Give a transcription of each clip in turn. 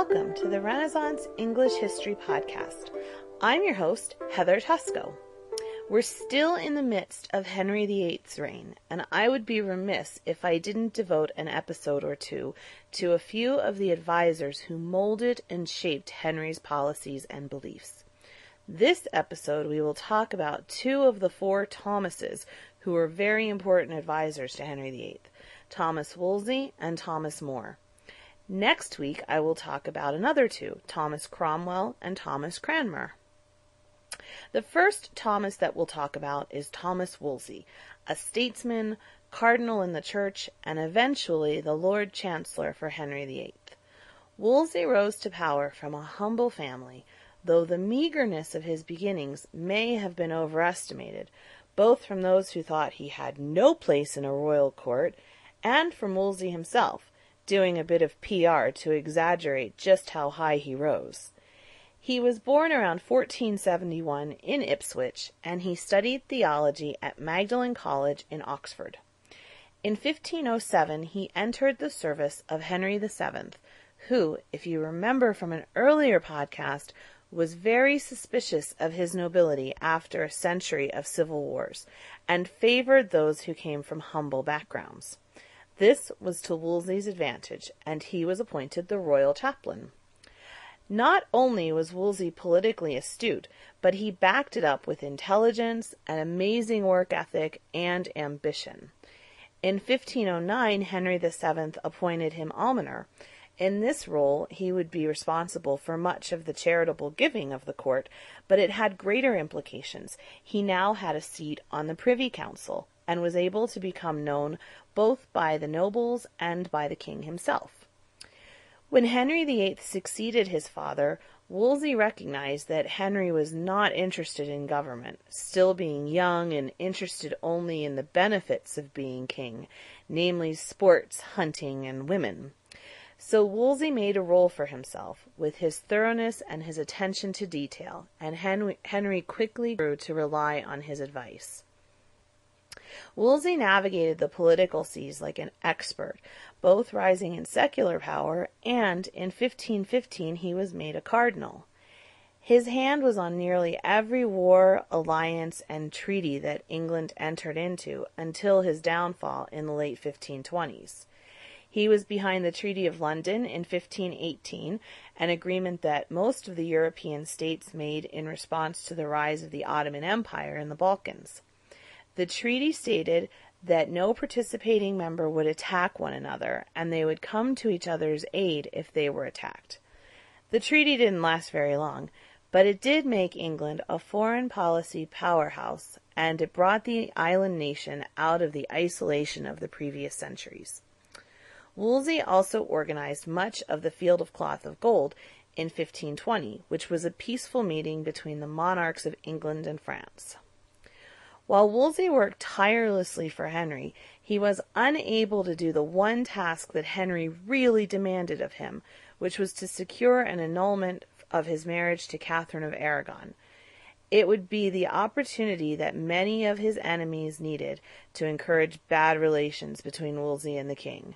Welcome to the Renaissance English History Podcast. I'm your host, Heather Tusco. We're still in the midst of Henry VIII's reign, and I would be remiss if I didn't devote an episode or two to a few of the advisors who molded and shaped Henry's policies and beliefs. This episode, we will talk about two of the four Thomases who were very important advisors to Henry VIII, Thomas Wolsey and Thomas More. Next week, I will talk about another two, Thomas Cromwell and Thomas Cranmer. The first Thomas that we'll talk about is Thomas Wolsey, a statesman, cardinal in the church, and eventually the Lord Chancellor for Henry VIII. Wolsey rose to power from a humble family, though the meagerness of his beginnings may have been overestimated, both from those who thought he had no place in a royal court, and from Wolsey himself, doing a bit of PR to exaggerate just how high he rose. He was born around 1471 in Ipswich, and he studied theology at Magdalen College in Oxford. In 1507, he entered the service of Henry VII, who, if you remember from an earlier podcast, was very suspicious of his nobility after a century of civil wars, and favored those who came from humble backgrounds. This was to Wolsey's advantage, and he was appointed the royal chaplain. Not only was Wolsey politically astute, but he backed it up with intelligence, an amazing work ethic, and ambition. In 1509, Henry VII appointed him almoner. In this role, he would be responsible for much of the charitable giving of the court, but it had greater implications. He now had a seat on the Privy Council, and was able to become known both by the nobles and by the king himself. When Henry VIII succeeded his father, Wolsey recognized that Henry was not interested in government, still being young and interested only in the benefits of being king, namely sports, hunting, and women. So Wolsey made a role for himself, with his thoroughness and his attention to detail, and Henry quickly grew to rely on his advice. Wolsey navigated the political seas like an expert, both rising in secular power, and in 1515 he was made a cardinal. His hand was on nearly every war, alliance, and treaty that England entered into until his downfall in the late 1520s. He was behind the Treaty of London in 1518, an agreement that most of the European states made in response to the rise of the Ottoman Empire in the Balkans. The treaty stated that no participating member would attack one another, and they would come to each other's aid if they were attacked. The treaty didn't last very long, but it did make England a foreign policy powerhouse, and it brought the island nation out of the isolation of the previous centuries. Wolsey also organized much of the Field of Cloth of Gold in 1520, which was a peaceful meeting between the monarchs of England and France. While Wolsey worked tirelessly for Henry, he was unable to do the one task that Henry really demanded of him, which was to secure an annulment of his marriage to Catherine of Aragon. It would be the opportunity that many of his enemies needed to encourage bad relations between Wolsey and the king.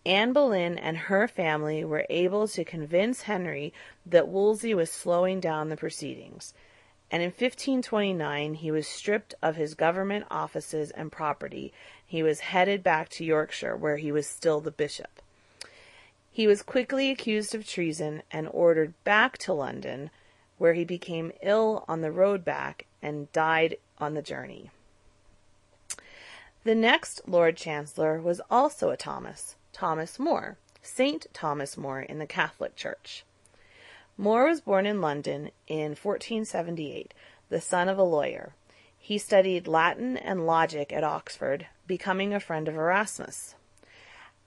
Anne Boleyn and her family were able to convince Henry that Wolsey was slowing down the proceedings, and in 1529 he was stripped of his government offices and property. He was headed back to Yorkshire, where he was still the bishop. He was quickly accused of treason and ordered back to London, where he became ill on the road back and died on the journey. The next Lord Chancellor was also a Thomas More, Saint Thomas More in the Catholic Church. More was born in London in 1478, the son of a lawyer. He studied Latin and logic at Oxford, becoming a friend of Erasmus.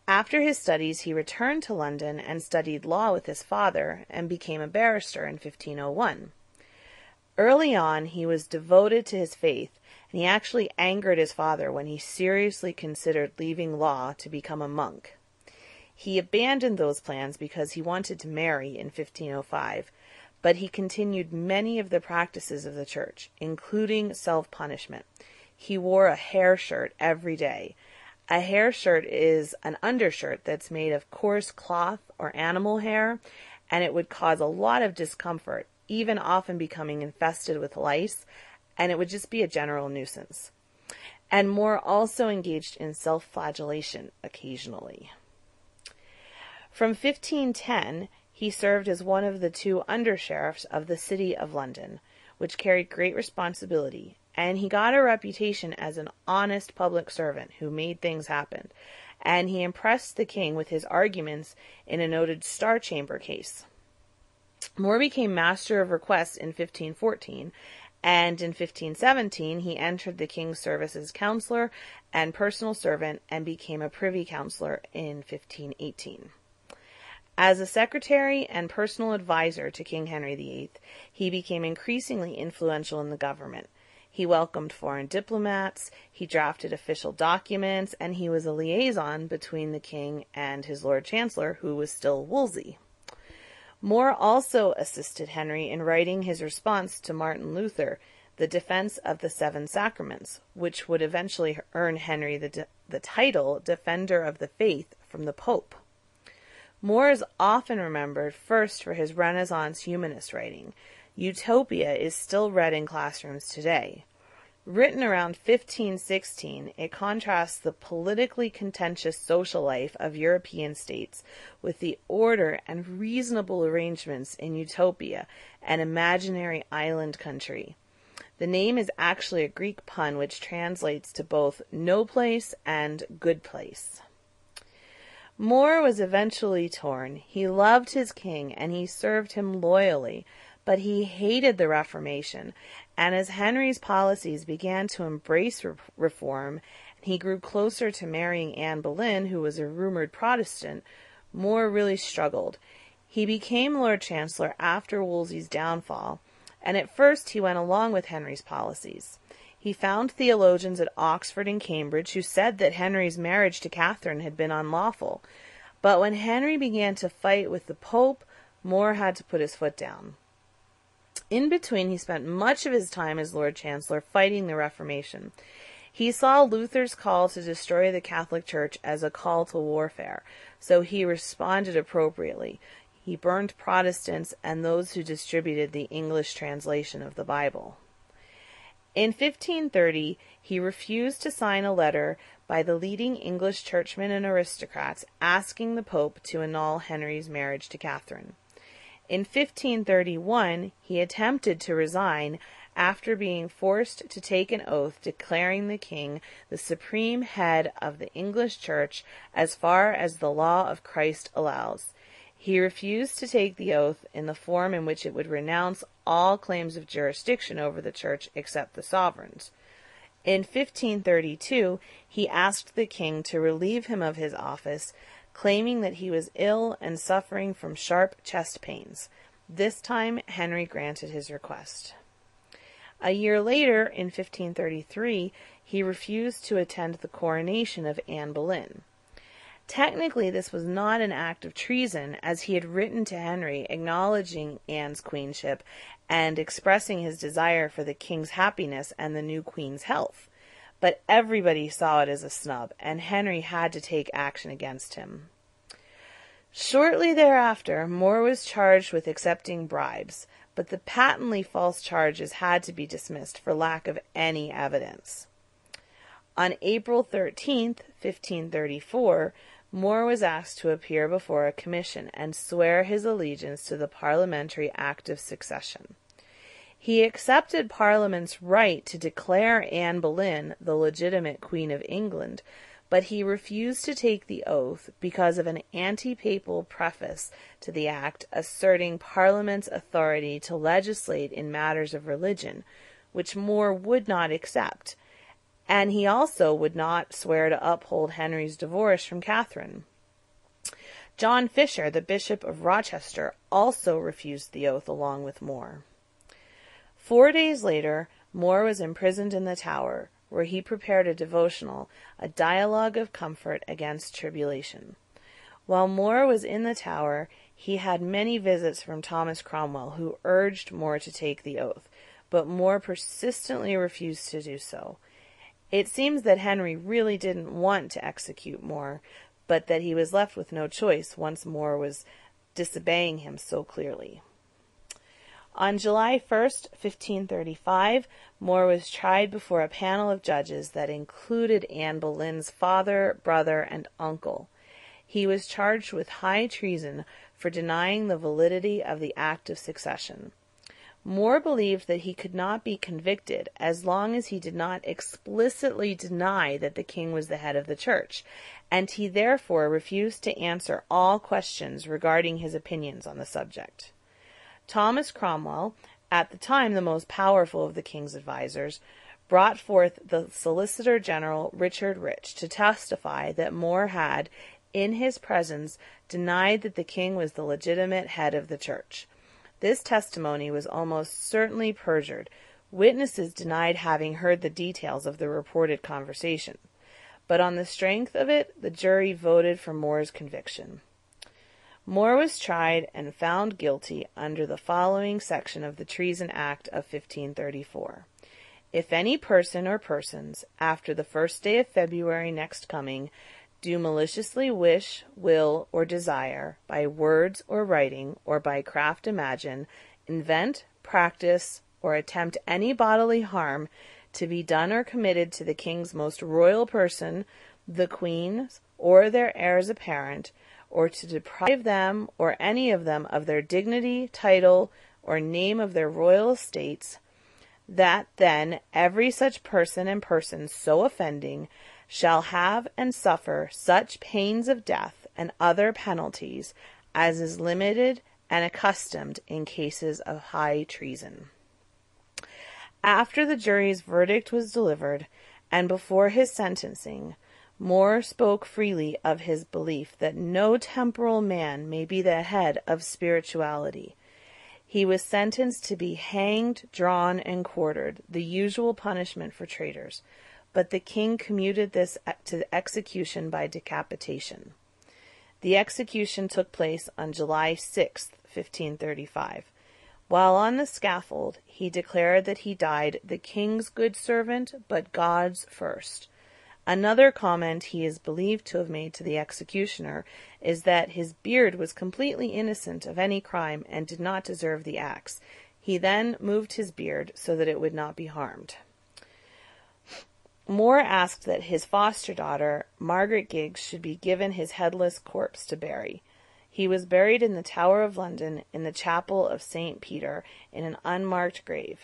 After his studies, he returned to London and studied law with his father and became a barrister in 1501. Early on, he was devoted to his faith, and he actually angered his father when he seriously considered leaving law to become a monk. He abandoned those plans because he wanted to marry in 1505, but he continued many of the practices of the church, including self-punishment. He wore a hair shirt every day. A hair shirt is an undershirt that's made of coarse cloth or animal hair, and it would cause a lot of discomfort, even often becoming infested with lice, and it would just be a general nuisance. And More also engaged in self-flagellation occasionally. From 1510, he served as one of the 2 under-sheriffs of the City of London, which carried great responsibility, and he got a reputation as an honest public servant who made things happen, and he impressed the king with his arguments in a noted Star Chamber case. More became Master of Requests in 1514, and in 1517 he entered the king's service as counselor and personal servant and became a privy councillor in 1518. As a secretary and personal advisor to King Henry VIII, he became increasingly influential in the government. He welcomed foreign diplomats, he drafted official documents, and he was a liaison between the king and his Lord Chancellor, who was still Wolsey. More also assisted Henry in writing his response to Martin Luther, the Defense of the Seven Sacraments, which would eventually earn Henry the title Defender of the Faith from the Pope. More is often remembered first for his Renaissance humanist writing. Utopia is still read in classrooms today. Written around 1516, it contrasts the politically contentious social life of European states with the order and reasonable arrangements in Utopia, an imaginary island country. The name is actually a Greek pun which translates to both no place and good place. More was eventually torn. He loved his king and he served him loyally, but he hated the Reformation, and as Henry's policies began to embrace reform, and he grew closer to marrying Anne Boleyn, who was a rumored Protestant, More really struggled. He became Lord Chancellor after Wolsey's downfall, and at first he went along with Henry's policies. He found theologians at Oxford and Cambridge who said that Henry's marriage to Catherine had been unlawful. But when Henry began to fight with the Pope, More had to put his foot down. In between, he spent much of his time as Lord Chancellor fighting the Reformation. He saw Luther's call to destroy the Catholic Church as a call to warfare, so he responded appropriately. He burned Protestants and those who distributed the English translation of the Bible. In 1530, he refused to sign a letter by the leading English churchmen and aristocrats asking the Pope to annul Henry's marriage to Catherine. In 1531, he attempted to resign after being forced to take an oath declaring the king the supreme head of the English Church as far as the law of Christ allows. He refused to take the oath in the form in which it would renounce all claims of jurisdiction over the church except the sovereigns. In 1532, he asked the king to relieve him of his office, claiming that he was ill and suffering from sharp chest pains. This time, Henry granted his request. A year later, in 1533, he refused to attend the coronation of Anne Boleyn. Technically, this was not an act of treason, as he had written to Henry acknowledging Anne's queenship and expressing his desire for the king's happiness and the new queen's health. But everybody saw it as a snub, and Henry had to take action against him. Shortly thereafter, More was charged with accepting bribes, but the patently false charges had to be dismissed for lack of any evidence. On April 13th, 1534, More was asked to appear before a commission and swear his allegiance to the Parliamentary Act of Succession. He accepted Parliament's right to declare Anne Boleyn the legitimate Queen of England, but he refused to take the oath because of an anti-papal preface to the Act asserting Parliament's authority to legislate in matters of religion, which More would not accept. And he also would not swear to uphold Henry's divorce from Catherine. John Fisher, the Bishop of Rochester, also refused the oath along with More. 4 days later, More was imprisoned in the Tower, where he prepared a devotional, a dialogue of comfort against tribulation. While More was in the Tower, he had many visits from Thomas Cromwell, who urged More to take the oath, but More persistently refused to do so. It seems that Henry really didn't want to execute More, but that he was left with no choice once More was disobeying him so clearly. On July 1st, 1535, More was tried before a panel of judges that included Anne Boleyn's father, brother, and uncle. He was charged with high treason for denying the validity of the Act of Succession. More believed that he could not be convicted as long as he did not explicitly deny that the king was the head of the church, and he therefore refused to answer all questions regarding his opinions on the subject. Thomas Cromwell, at the time the most powerful of the king's advisers, brought forth the Solicitor General Richard Rich to testify that More had, in his presence, denied that the king was the legitimate head of the church. This testimony was almost certainly perjured. Witnesses denied having heard the details of the reported conversation. But on the strength of it, the jury voted for More's conviction. More was tried and found guilty under the following section of the Treason Act of 1534. If any person or persons, after the 1st day of February next coming, do maliciously wish, will, or desire, by words or writing, or by craft imagine, invent, practice, or attempt any bodily harm to be done or committed to the king's most royal person, the queen's, or their heirs apparent, or to deprive them or any of them of their dignity, title, or name of their royal estates, that then every such person and persons so offending shall have and suffer such pains of death and other penalties as is limited and accustomed in cases of high treason. After the jury's verdict was delivered, and before his sentencing, More spoke freely of his belief that no temporal man may be the head of spirituality. He was sentenced to be hanged, drawn, and quartered, the usual punishment for traitors, but the king commuted this to execution by decapitation. The execution took place on July 6, 1535. While on the scaffold, he declared that he died the king's good servant, but God's first. Another comment he is believed to have made to the executioner is that his beard was completely innocent of any crime and did not deserve the axe. He then moved his beard so that it would not be harmed. More asked that his foster daughter, Margaret Giggs, should be given his headless corpse to bury. He was buried in the Tower of London in the chapel of St. Peter in an unmarked grave.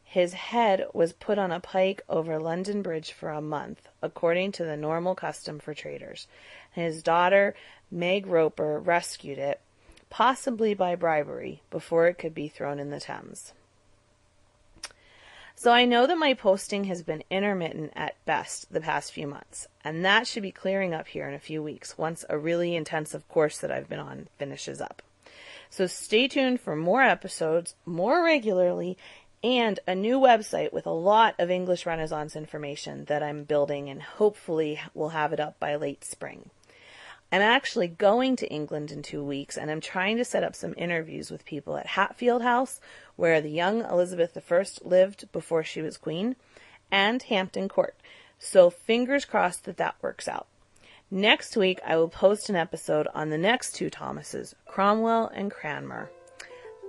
His head was put on a pike over London Bridge for a month, according to the normal custom for traitors. His daughter, Meg Roper, rescued it, possibly by bribery, before it could be thrown in the Thames. So I know that my posting has been intermittent at best the past few months, and that should be clearing up here in a few weeks once a really intensive course that I've been on finishes up. So stay tuned for more episodes, more regularly, and a new website with a lot of English Renaissance information that I'm building, and hopefully will have it up by late spring. I'm actually going to England in 2 weeks, and I'm trying to set up some interviews with people at Hatfield House, where the young Elizabeth I lived before she was queen, and Hampton Court. So fingers crossed that that works out. Next week, I will post an episode on the next two Thomases, Cromwell and Cranmer.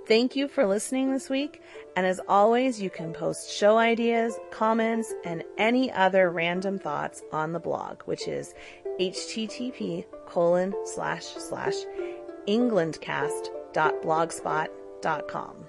Thank you for listening this week, and as always, you can post show ideas, comments, and any other random thoughts on the blog, which is http://englandcast.blogspot.com.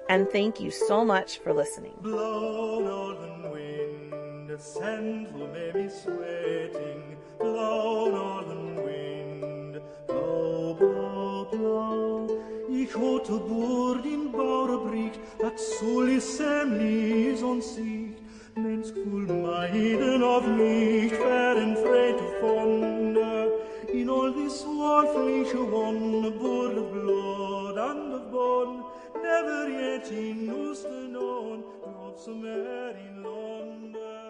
And thank you so much for listening. Blow, northern wind, send who may be sweating. Blow, northern wind, blow, blow, blow. Ich hatte Bord in Bauerbricht, dat Sulis Lies und Sicht. Mens cool Maiden of nicht, fern frei to fonde. In all this wolfliche wonne, Bord of blood and of bone, never yet in Uster known, drops a mare in London.